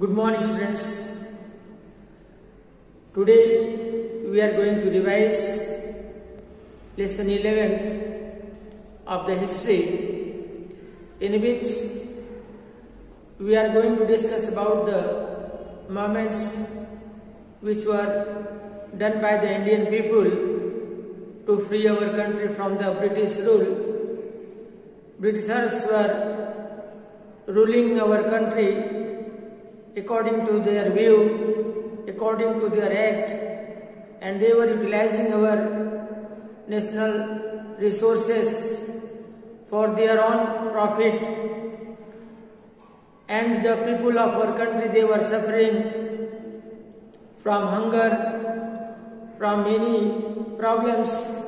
Good morning, students. Today we are going to revise lesson 11th of the history, in which we are going to discuss about the movements which were done by the Indian people to free our country from the British rule. Britishers were ruling our country according to their view, according to their act, and they were utilizing our national resources for their own profit, and the people of our country, they were suffering from hunger, from many problems.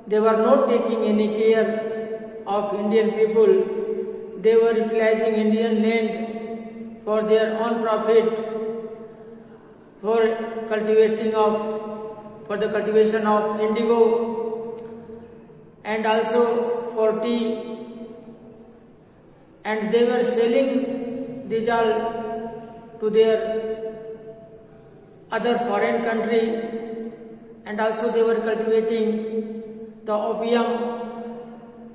They were not taking any care of Indian people. They were utilizing Indian land for their own profit, for the cultivation of indigo, and also for tea, and they were selling these all to their other foreign country, and also they were cultivating the opium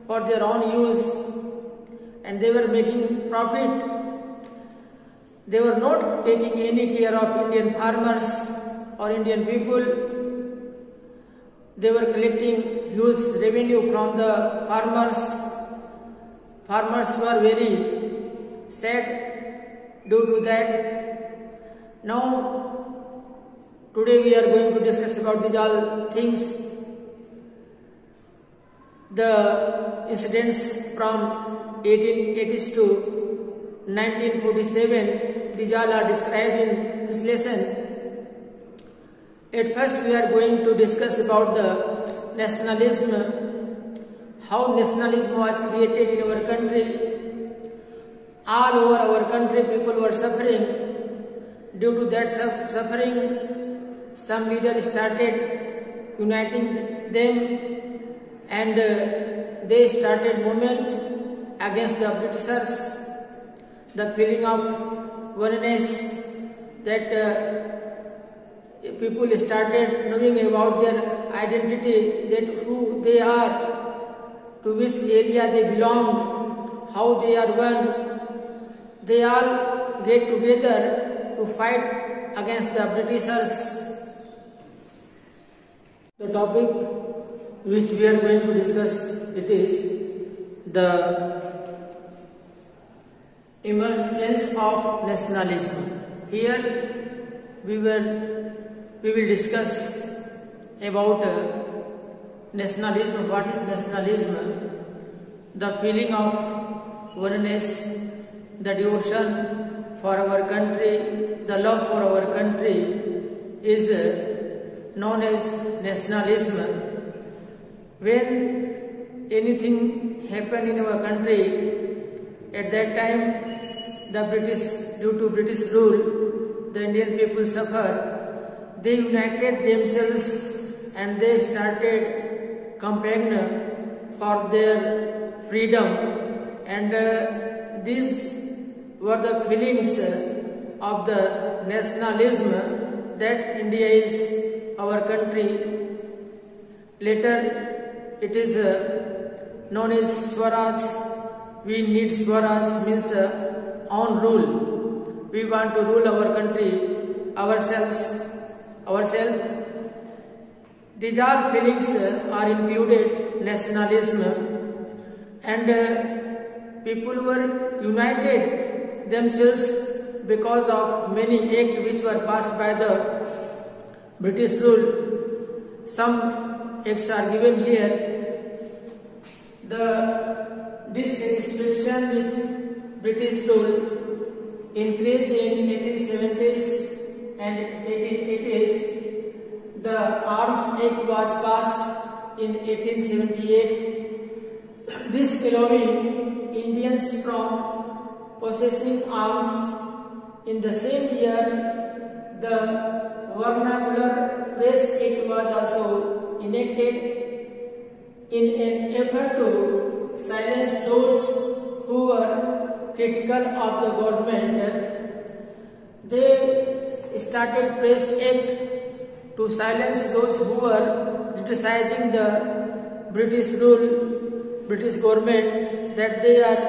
for their own use, and they were making profit. They were not taking any care of Indian farmers or Indian people. They were collecting huge revenue from the farmers. Farmers were very sad due to that. Now, today we are going to discuss about these all things. The incidents from 1880s to 1947, these all are described in this lesson. At first, we are going to discuss about the nationalism, how nationalism was created in our country. All over our country, people were suffering. Due to that suffering, some leaders started uniting them, and they started movement against the Britishers. The feeling of oneness, that people started knowing about their identity, that who they are, to which area they belong, how they are one. They all get together to fight against the Britishers. The topic which we are going to discuss, it is the emergence of nationalism. Here we will discuss about nationalism. What is nationalism? The feeling of oneness, the devotion for our country, the love for our country is known as nationalism. When anything happened in our country, at that time, due to British rule, the Indian people suffer. They united themselves and they started campaign for their freedom. And these were the feelings of the nationalism, that India is our country. Later, it is known as Swaraj. We need Swaraj, means own rule. We want to rule our country ourselves. These all feelings are included nationalism, and people were united themselves because of many acts which were passed by the British rule. Some acts are given here. The dissatisfaction with British rule increased in 1870s and 1880s. The Arms Act was passed in 1878. This allowing Indians from possessing arms. In the same year, the Vernacular Press Act was also enacted in an effort to silence those who were critical of the government. they started press act to silence those who were criticizing the British rule, British government, that they are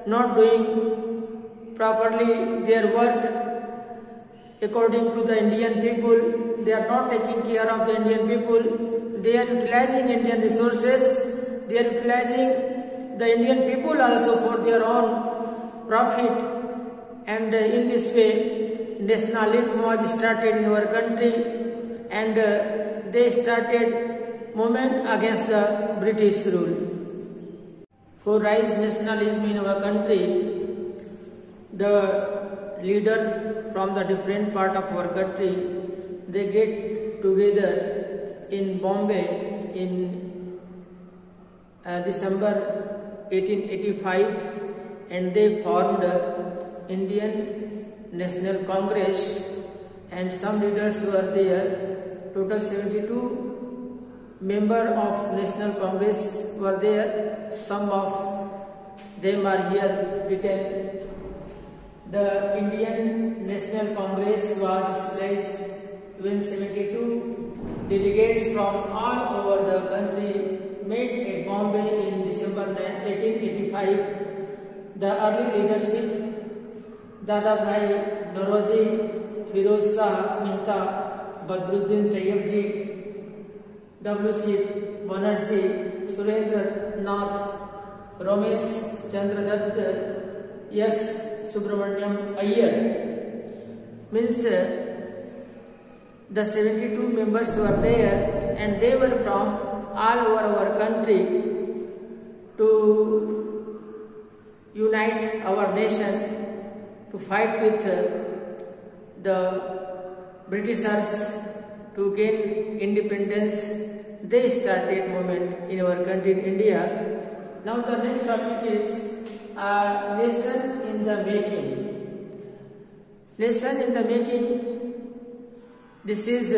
not doing properly their work according to the Indian people. They are not taking care of the Indian people. They are utilizing Indian resources. They are utilizing the Indian people also for their own profit. And in this way, nationalism was started in our country, and they started movement against the British rule. For rise nationalism in our country, the leader from the different part of our country, they get together in Bombay in December 1885, and they formed Indian National Congress, and some leaders were there. Total 72 members of National Congress were there. Some of them are here written. The Indian National Congress was established when 72 delegates from all over the country met at Bombay in December 1885. The early leadership, Dadabhai Naoroji, Firoz Shah Mehta, Badruddin Tayyabji, W.C. Banerjee, Surendra Nath, Ramesh Chandra Dutt, S. Subramaniam Iyer, means the 72 members were there, and they were from all over our country to unite our nation to fight with the Britishers to gain independence. They started movement in our country, in India. Now the next topic is nation in the making. Nation in the making. This is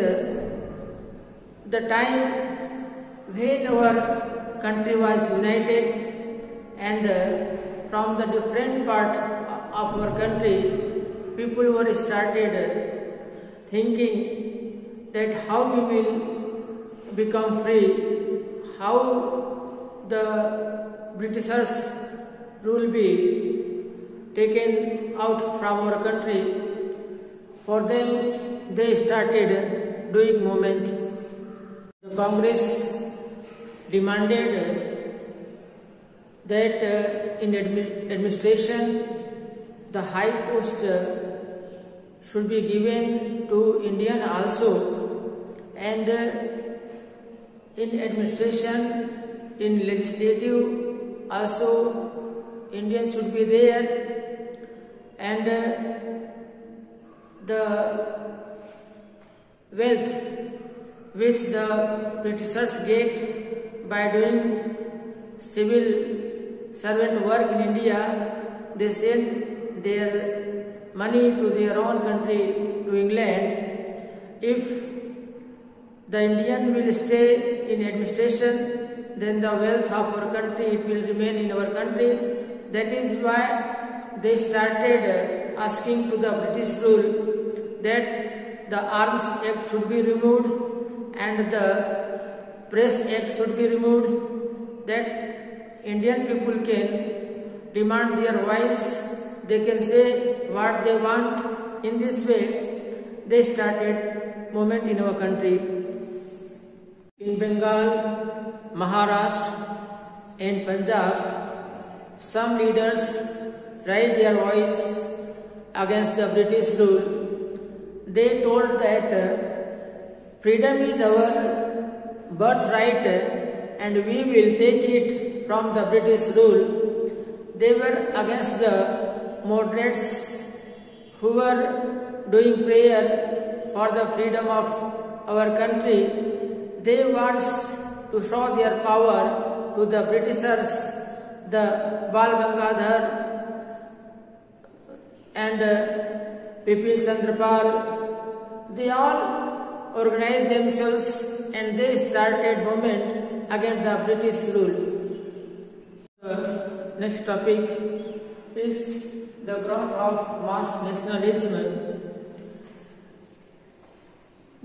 the time when our country was united, and from the different part of our country, people were started thinking that how we will become free, how the Britishers rule be taken out from our country. For them, they started doing movement. The Congress demanded that in administration, the high post should be given to Indian also, and in administration, in legislative also, Indians should be there, and the wealth which the Britishers get by doing civil servant work in India, they send their money to their own country, to England. If the Indian will stay in administration, then the wealth of our country, it will remain in our country. That is why they started asking to the British rule that the Arms Act should be removed and the Press Act should be removed, that Indian people can demand their voice, they can say what they want. In this way, they started movement in our country. In Bengal, Maharashtra and Punjab, some leaders raised their voice against the British rule. They told that freedom is our birthright and we will take it from the British rule. They were against the moderates who were doing prayer for the freedom of our country. They want to show their power to the Britishers, the Bal Gangadhar and Bipin Chandra Pal. They all organized themselves and they started movement against the British rule. The next topic is the growth of mass nationalism.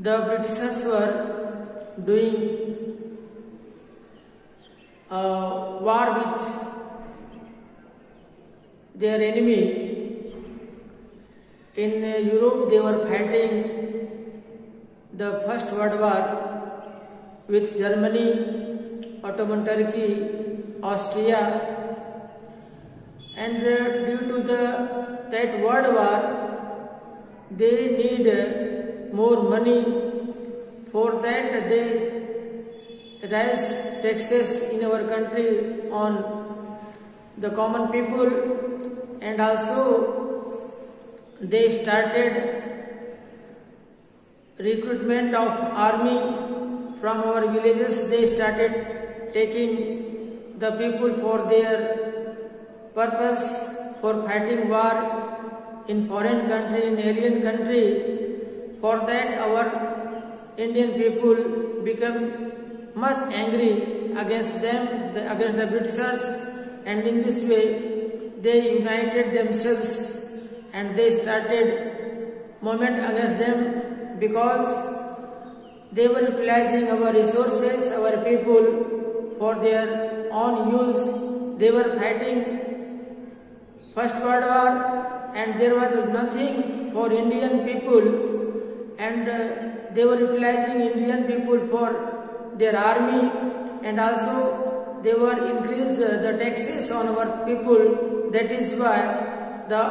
the Britishers were doing war with their enemy. In Europe, they were fighting the First World War with Germany, Ottoman Turkey, Austria, and due to that World War, they need more money. For that, they raise taxes in our country on the common people, and also they started recruitment of army from our villages. They started taking the people for their purpose, for fighting war in foreign country, in alien country. For that, our Indian people become much angry against them, against the Britishers, and in this way they united themselves and they started movement against them, because they were utilizing our resources, our people, for their own use. They were fighting First World War, and there was nothing for Indian people, and they were utilizing Indian people for their army, and also they were increased the taxes on our people. That is why the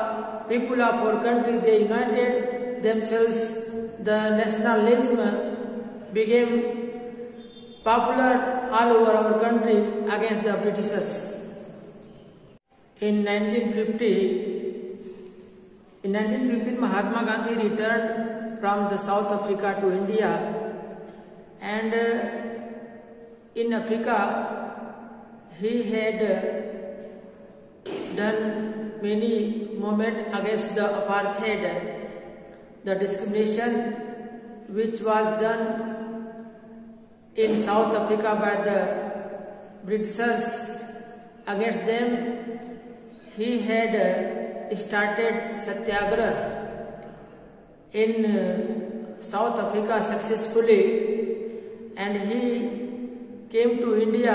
people of our country, they united themselves. The nationalism became popular all over our country against the Britishers. In 1915, Mahatma Gandhi returned from the South Africa to India, and in Africa he had done many movements against the apartheid, the discrimination which was done in South Africa by the Britishers against them. He had started Satyagraha in South Africa successfully, and he came to India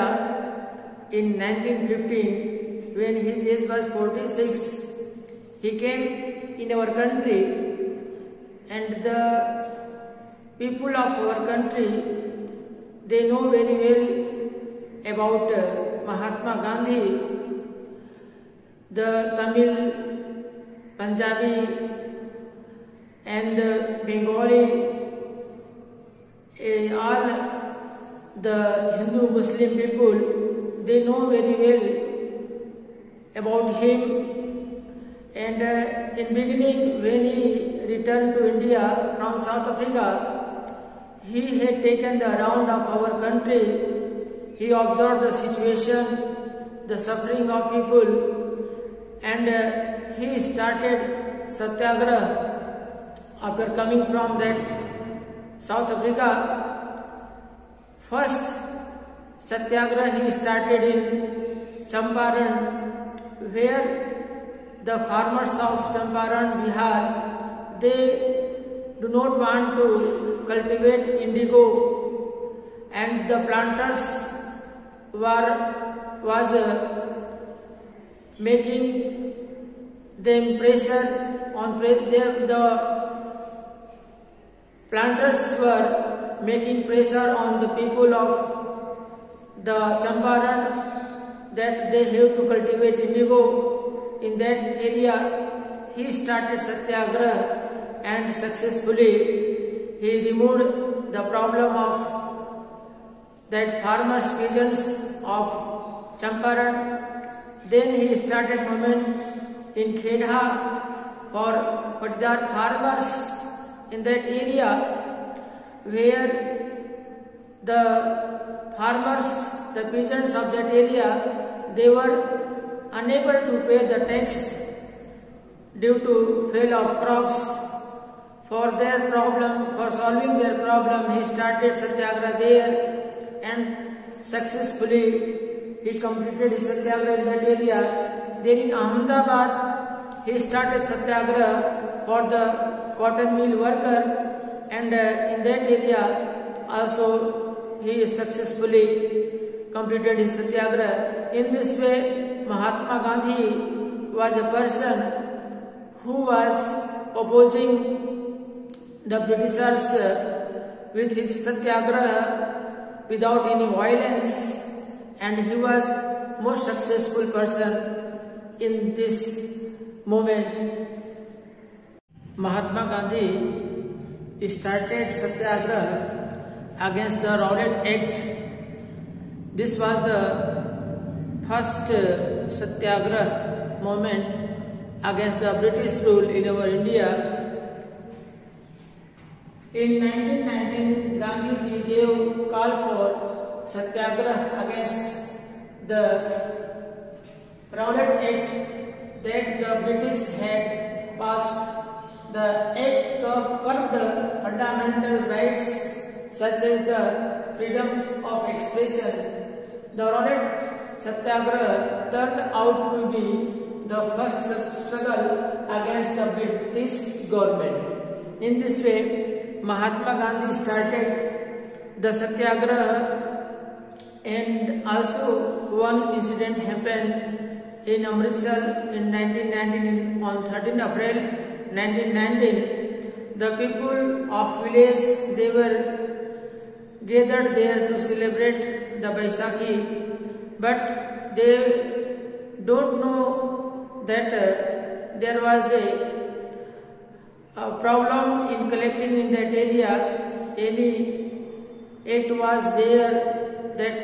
in 1915 when his age was 46. He came in our country, and the people of our country, they know very well about Mahatma Gandhi. The Tamil, Punjabi and Bengali, all the Hindu Muslim people, they know very well about him. And in beginning, when he returned to India from South Africa, he had taken the round of our country. He observed the situation, the suffering of people, and he started Satyagraha. After coming from that South Africa, first Satyagraha he started in Champaran, where the farmers of Champaran, Bihar, they do not want to cultivate indigo, and the planters was making them pressure on the planters were making pressure on the people of the Champaran that they have to cultivate indigo in that area. He started Satyagraha, and successfully he removed the problem of that farmers' peasants of Champaran. Then he started movement in Khedha for Patidar farmers in that area, where the farmers, the peasants of that area, they were unable to pay the tax due to fail of crops. For their problem, for solving their problem, he started Satyagraha there, and successfully he completed his Satyagraha in that area. Then in Ahmedabad, he started Satyagraha for the cotton mill worker, and in that area also he successfully completed his satyagraha. In this way, Mahatma Gandhi was a person who was opposing the Britishers with his satyagraha without any violence, and he was most successful person in this movement. Mahatma Gandhi started satyagraha against the Rowlatt Act. This was the first satyagraha movement against the British rule in our India. In 1919, Gandhiji gave call for satyagraha against the Rowlatt Act that the British had passed. The Act curbed fundamental rights such as the freedom of expression. The Rowlatt Satyagraha turned out to be the first struggle against the British government. In this way, Mahatma Gandhi started the Satyagraha, and also one incident happened in Amritsar in 1919. On 13 April 1919, the people of village, they were gathered there to celebrate the Baisakhi, but they don't know that there was a problem in collecting in that area. Any act was there that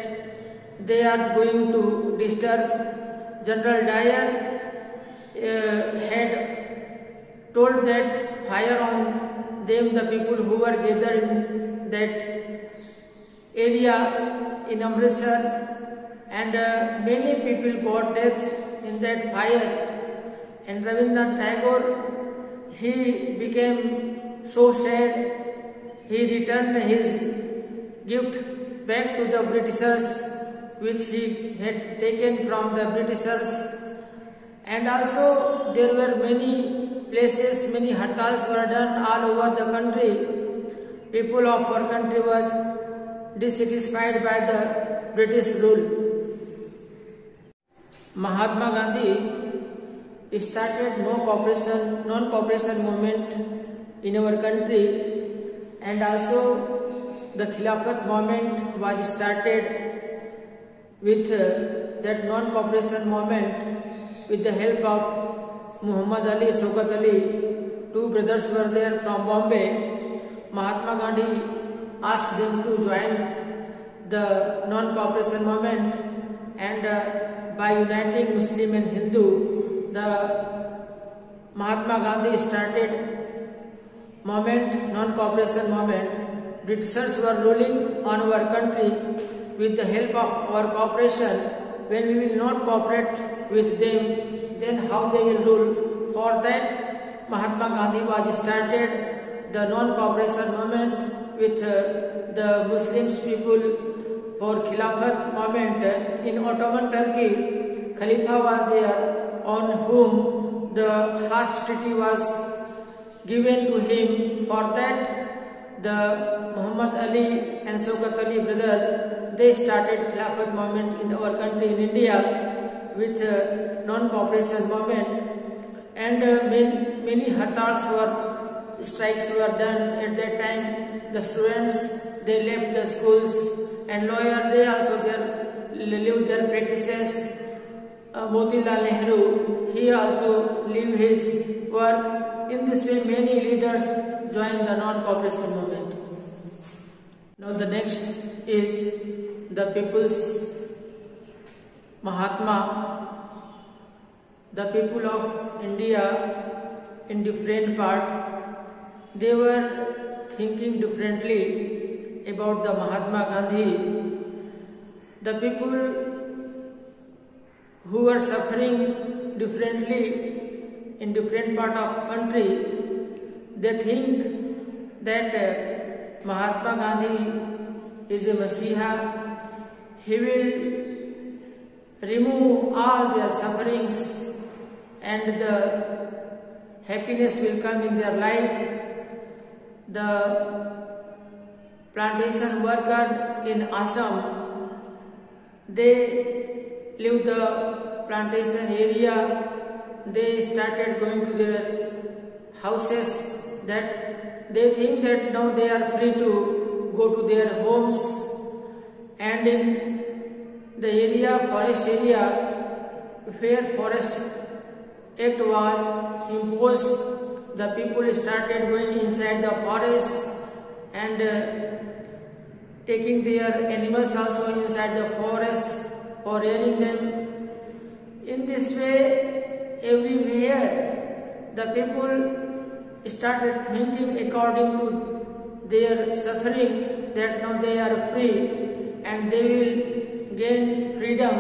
they are going to disturb. General Dyer had told that fire on them, the people who were gathered in that area in Amritsar, and many people got death in that fire. And Rabindranath Tagore, he became so sad, he returned his gift back to the Britishers, which he had taken from the Britishers. And also there were many places, many hartals were done all over the country. People of our country was dissatisfied by the British rule. Mahatma Gandhi started non-cooperation movement in our country, and also the Khilafat movement was started with that non-cooperation movement with the help of Muhammad Ali, Shaukat Ali. Two brothers were there from Bombay. Mahatma Gandhi asked them to join the non-cooperation movement, and by uniting Muslim and Hindu, the Mahatma Gandhi started non-cooperation movement. Britishers were ruling on our country with the help of our cooperation. When we will not cooperate with them, then how they will rule? For that, Mahatma Gandhi was started the non-cooperation movement with the Muslims people for Khilafat movement. In Ottoman Turkey, Khalifa was there, on whom the harsh treaty was given to him. For that, the Muhammad Ali and Shaukat Ali brother, they started Khilafat movement in our country, in India, with non-cooperation movement. And many hartals strikes were done at that time. The students, they left the schools, and lawyers, they also leave their practices. Motilal Nehru, he also leave his work. In this way, many leaders joined the non-cooperation movement. Now the next is the People's Mahatma. The people of India in different part, they were thinking differently about the Mahatma Gandhi. The people who were suffering differently in different part of country, they think that Mahatma Gandhi is a Messiah. He will remove all their sufferings and the happiness will come in their life. the plantation worker in Assam, they leave the plantation area, they started going to their houses, that they think that now they are free to go to their homes, and in the area, forest area, where Forest Act was imposed, the people started going inside the forest and taking their animals also inside the forest for rearing them. In this way, everywhere the people started thinking according to their suffering that now they are free and they will gain freedom.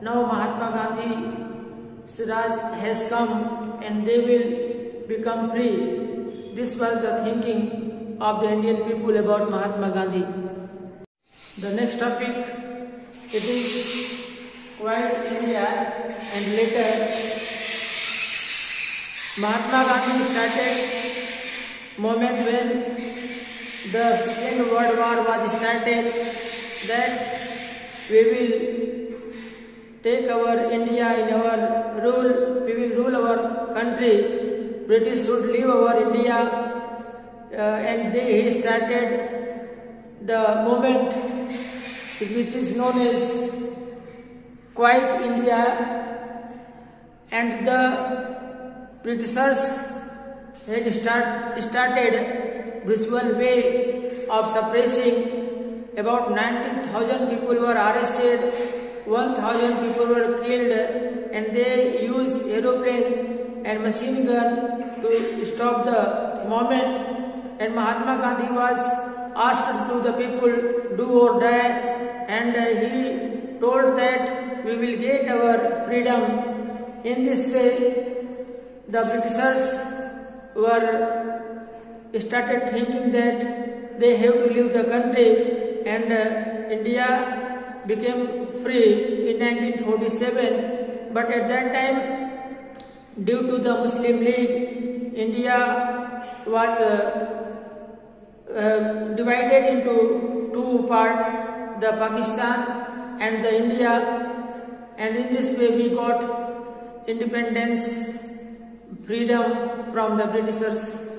Now Mahatma Gandhi's Raj has come and they will become free. This was the thinking of the Indian people about Mahatma Gandhi. The next topic, it is Quiet India, and later Mahatma Gandhi started moment when the Second World War was started, that we will take our India in our rule, we will rule our country, British would leave our India, and he started the movement which is known as Quiet India, and the Britishers had started brutal way of suppressing. About 90,000 people were arrested, 1,000 people were killed, and they used aeroplane and machine gun to stop the movement. And Mahatma Gandhi was asked to the people, do or die, and he told that we will get our freedom. In this way, the Britishers started thinking that they have to leave the country, and India became free in 1947. But at that time, due to the Muslim League, India was divided into two parts, the Pakistan and the India, and in this way we got independence, freedom from the Britishers.